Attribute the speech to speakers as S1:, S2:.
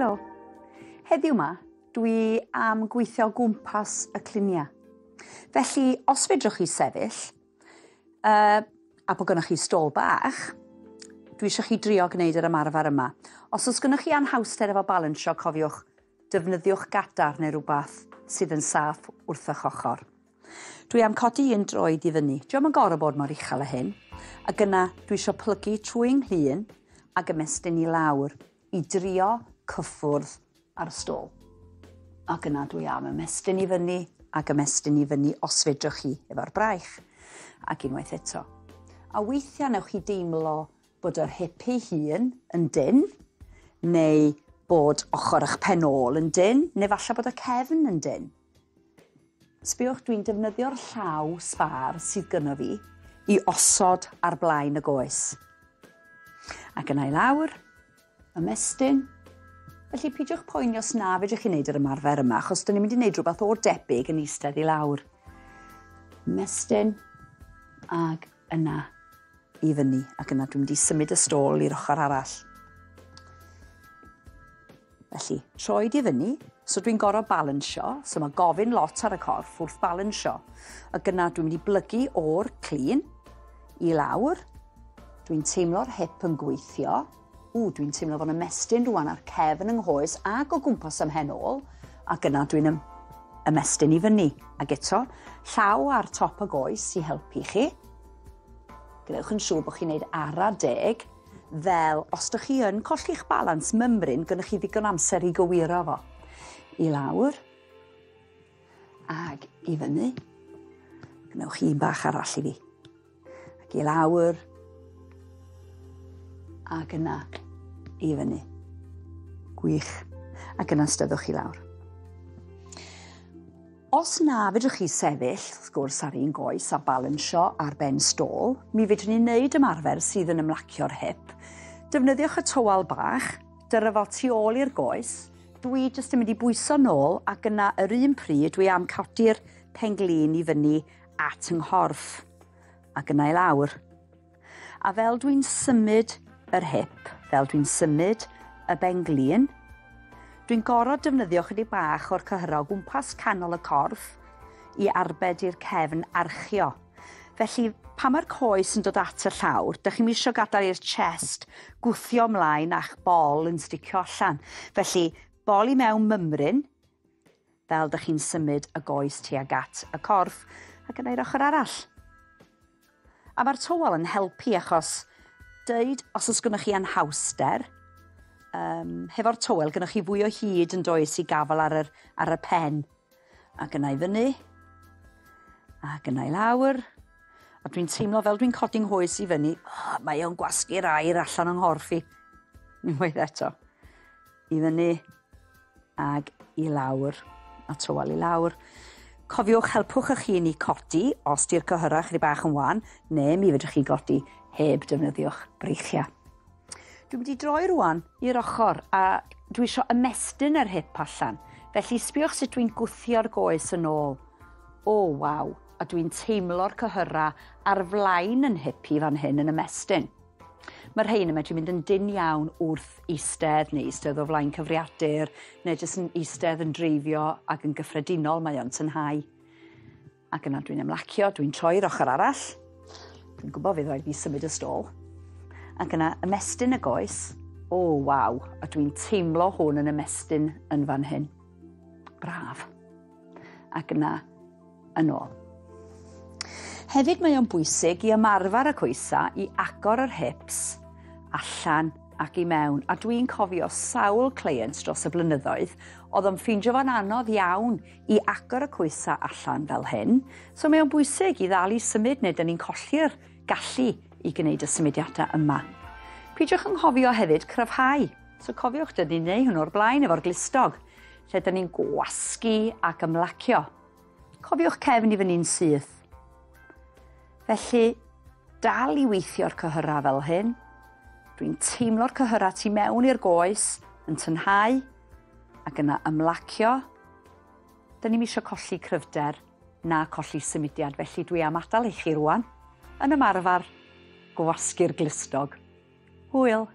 S1: Helo. Heddiw yma, dwi am gweithio o gwmpas y clunia. Felly, os fedrwch chi sefyll, a bod gennych chi stôl bach, dwi eisiau chi drio gwneud yr ymarfer yma. Os oes gennych chi anhawster efo balansio, cofiwch, defnyddiwch gadar neu rhywbeth sydd yn saff wrth eich ochr. Dwi am codi un droed i fyny. Diolch yn gorau bod mor uchel y hyn. Ac yna, dwi eisiau plygu trwy'n hlun ac ymestyn i lawr i drio cyffwrdd ar y stôl. Ac yna dwi am ymestyn i fyny ac ymestyn i fyny os fedrwch chi efo'r braich. Ac unwaith eto. A weithiau newch chi deimlo bod yr hip ei hun yn dyn, neu bod ochr eich pen ôl yn dyn, neu falle bod y cefn yn dyn. Sbiwch, dwi'n defnyddio'r llaw sbar sydd gyda fi i osod ar blaen y goes. Ac yna i lawr, ymestyn. Felly peidiwch poeni os na fedrwch chi wneud yr ymarfer yma, achos dyn ni'n mynd i wneud rhywbeth o'r debyg yn eistedd i lawr. Ymestyn, ac yna i fyny, ac yna dwi'n mynd i symud y stôl i'r ochr arall. Felly, troed i fyny, so dwi'n gorfod balansio, so mae gofyn lot ar y corff wrth balansio. Ac yna dwi'n mynd i blygu o'r clun i lawr. Dwi'n teimlo'r hip yn gweithio. Dwi'n teimlo fo'n ymestyn rwan ar cefn yng nghoes ac o gwmpas ym mhen ôl. Ac yna dwi'n ymestyn i fyny. Ac eto, llaw ar top y goes i helpu chi. Gwnewch yn siŵr bod chi'n gwneud ara deg, fel os ydych chi yn colli'ch balans mymryn, gynnwch chi ddigon amser i gywiro fo. I lawr, ac i fyny. Gwnewch chi un bach arall i fi. Ac i lawr, ac yna i fyny. Gwych. Ac yna styddwch chi lawr. Os na fedrwch chi sefyll, wrth gwrs ar un goes a balansio ar ben stôl, mi fedrwn ni wneud ymarfer sydd yn ymlacio'r hip. Defnyddiwch y tywal bach, dyra fo tu ôl i'r goes. Dwi jyst yn mynd i bwyso nôl ac yna yr un pryd dwi am cawti'r penglin i fyny at yng nghorff ac yna i lawr. A fel dwi'n symud yr hip, fel dwi'n symud y benglin, dwi'n gorfod defnyddio chydig bach o'r cyhyra o gwmpas canol y corff i arbed i'r cefn archio. Felly, pan mae'r coes yn dod at y llawr, dych chi'n isio gadael i'r chest gwthio ymlaen a'ch bol yn sticio allan. Felly, bol i mewn mymryn, fel dych chi'n symud y goes tuag at y corff, ac yna i'r ochr arall. A mae'r tywal yn helpu achos deud os oes gennych chi anhawster, hefo'r tywel gennych chi fwy o hyd yn does i gafel ar y pen. Ac yna i fyny, ac yna i lawr. A dwi'n teimlo fel dwi'n codi'n nghoes i fyny, mae o'n gwasgu'r air allan yng nghorff i. Unwaith eto. I fyny, ag i lawr, a tywal i lawr. Cofiwch, helpwch eich hun i codi, os di'r cyhyra chydig bach yn wan, neu mi fedrwch chi godi heb defnyddiwch breichiau. Dwi'n mynd i droi rwan i'r ochr, a dwi eisiau ymestyn yr hip allan. Felly sbiwch sut dwi'n gwthio'r goes yn ôl. Waw, a dwi'n teimlo'r cyhyra ar flaen yn hip i fan hyn yn ymestyn. Mae'r rhain yn medru mynd yn dyn iawn wrth eistedd neu eistedd o flaen cyfriadur neu jyst yn eistedd yn dreifio ac yn gyffredinol mae o'n tynhau. Ac yna dwi'n ymlacio, dwi'n troi'r ochr arall. Dwi'n gwybod fydd rhaid fi symud y stôl. Ac yna ymestyn y goes. Waw, a dwi'n teimlo hwn yn ymestyn yn fan hyn. Braf. Ac yna yn ôl. Hefyd mae o'n bwysig i ymarfer y coesau i agor yr hips allan ac i mewn. A dwi'n cofio sawl cleiant dros y blynyddoedd oedd yn ffeindio fo'n anodd iawn i agor y coesau allan fel hyn. So mae o'n bwysig i ddal i symud neu dyn ni'n colli'r gallu i gwneud y symudiadau yma. Peidiwch yn nghofio hefyd cryfhau. So cofiwch dyn ni'n neud hwn o'r blaen efo'r glistog, lle dyn ni'n gwasgu ac ymlacio. Cofiwch cefn i fyny'n syth. Felly, dal i weithio'r cyhyra fel hyn. Dwi'n teimlo'r cyhyra tu mewn i'r goes, yn tynhau, ac yna ymlacio. Dyn ni'm eisiau colli cryfder na colli symudiad, felly dwi am adael i chi rwan yn ymarfer gwasgu'r glistog. Hwyl!